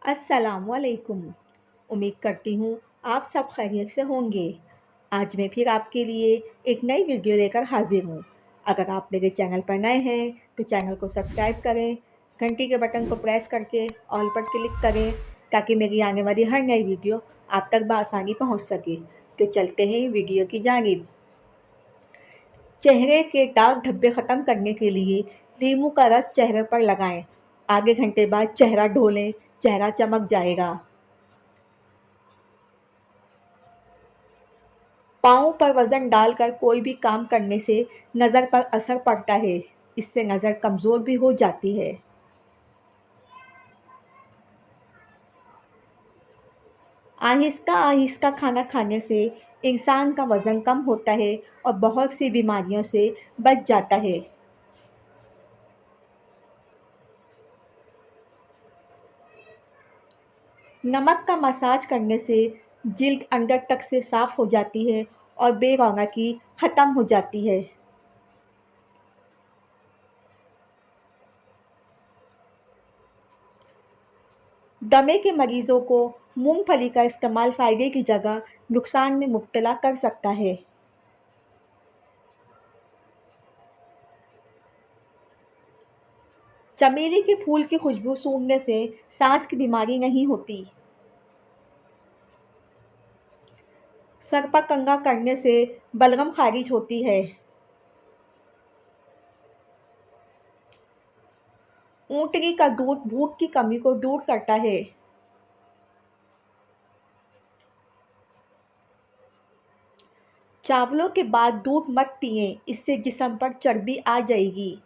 अस्सलामुअलैकुम। उम्मीद करती हूँ आप सब खैरियत से होंगे। आज मैं फिर आपके लिए एक नई वीडियो लेकर हाज़िर हूँ। अगर आप मेरे चैनल पर नए हैं तो चैनल को सब्सक्राइब करें, घंटी के बटन को प्रेस करके ऑल पर क्लिक करें ताकि मेरी आने वाली हर नई वीडियो आप तक बआसानी पहुँच सके। तो चलते हैं वीडियो की जानिब। चेहरे के दाग धब्बे ख़त्म करने के लिए नींबू का रस चेहरे पर लगाएं। आधे घंटे बाद चेहरा धो लें, चेहरा चमक जाएगा। पाँव पर वज़न डालकर कोई भी काम करने से नज़र पर असर पड़ता है। इससे नज़र कमज़ोर भी हो जाती है। आहिस्ता-आहिस्ता खाना खाने से इंसान का वज़न कम होता है और बहुत सी बीमारियों से बच जाता है। नमक का मसाज करने से जिल्द अंदर तक से साफ़ हो जाती है और बेरौनकी ख़त्म हो जाती है। दमे के मरीज़ों को मूँगफली का इस्तेमाल फ़ायदे की जगह नुकसान में मुब्तला कर सकता है। चमेली के फूल की खुशबू सूंघने से सांस की बीमारी नहीं होती। सर पर कंघा करने से बलगम खारिज होती है। ऊँटनी का दूध भूख की कमी को दूर करता है। चावलों के बाद दूध मत पिएं, इससे जिस्म पर चर्बी आ जाएगी।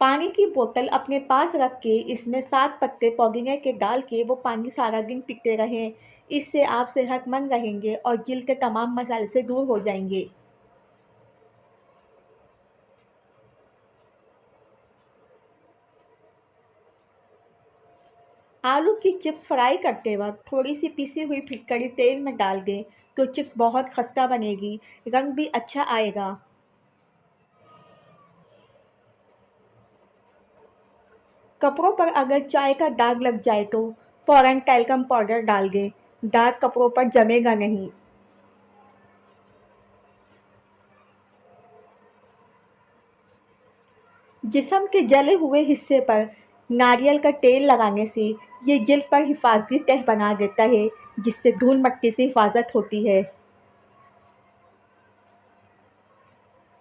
पानी की बोतल अपने पास रख के इसमें 7 पत्ते पुदीने के डाल के वो पानी सारा दिन पीते रहें। इससे आप सेहतमंद रहेंगे और जिल्द के तमाम मसाइल से दूर हो जाएंगे। आलू की चिप्स फ्राई करते वक्त थोड़ी सी पिसी हुई फिटकरी तेल में डाल दें तो चिप्स बहुत खस्ता बनेगी, रंग भी अच्छा आएगा। कपड़ों पर अगर चाय का दाग लग जाए तो फ़ौरन टैल्कम पाउडर डाल दें, दाग कपड़ों पर जमेगा नहीं। जिस्म के जले हुए हिस्से पर नारियल का तेल लगाने से ये जिल्द पर हिफाजती तह बना देता है, जिससे धूल मिट्टी से हिफाजत होती है।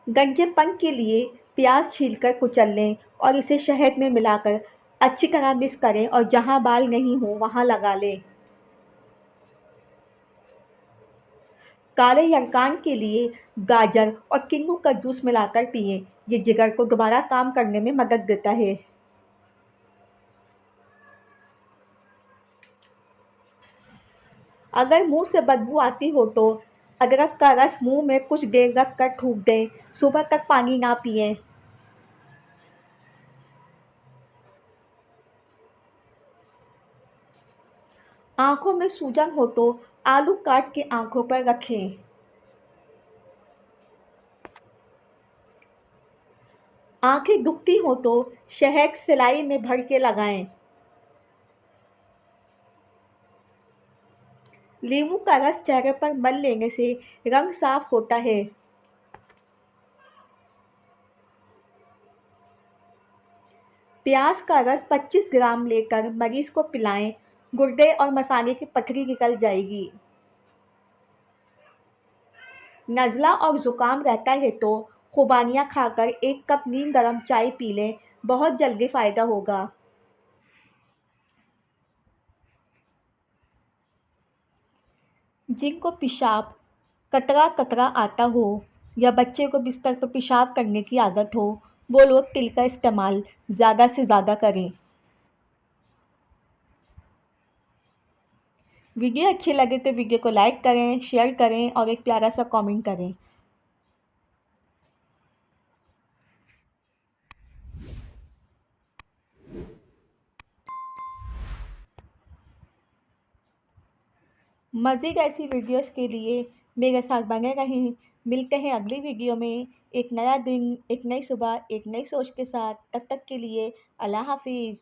गंजेपन के लिए प्याज छीलकर कुचल लें और इसे शहद में मिलाकर अच्छी तरह मिक्स करें और जहां बाल नहीं हो वहां लगा लें। काले यरकान के लिए गाजर और किन्नू का जूस मिलाकर पिएं। ये जिगर को दोबारा काम करने में मदद देता है। अगर मुंह से बदबू आती हो तो अदरक का रस मुंह में कुछ देर रख कर थूक दें। सुबह तक पानी ना पिएं। आंखों में सूजन हो तो आलू काट के आंखों पर रखें। आंखें दुखती हो तो शहद सिलाई में भर के लगाएं। नींबू का रस चेहरे पर मल लेने से रंग साफ होता है। प्याज का रस 25 ग्राम लेकर मरीज को पिलाएं। गुर्दे और मसाले की पथरी निकल जाएगी। नज़ला और ज़ुकाम रहता है तो खुबानियाँ खाकर 1 कप नीम गर्म चाय पी लें, बहुत जल्दी फ़ायदा होगा। जिनको पेशाब कतरा-कतरा आता हो या बच्चे को बिस्तर पर पेशाब करने की आदत हो, वो लोग तिल का इस्तेमाल ज़्यादा से ज़्यादा करें। वीडियो अच्छी लगे तो वीडियो को लाइक करें, शेयर करें और एक प्यारा सा कमेंट करें। मज़ीद ऐसी वीडियोस के लिए मेरे साथ बने रहें। मिलते हैं अगली वीडियो में, एक नया दिन, एक नई सुबह, एक नई सोच के साथ। तब तक के लिए अल्लाह हाफ़िज़।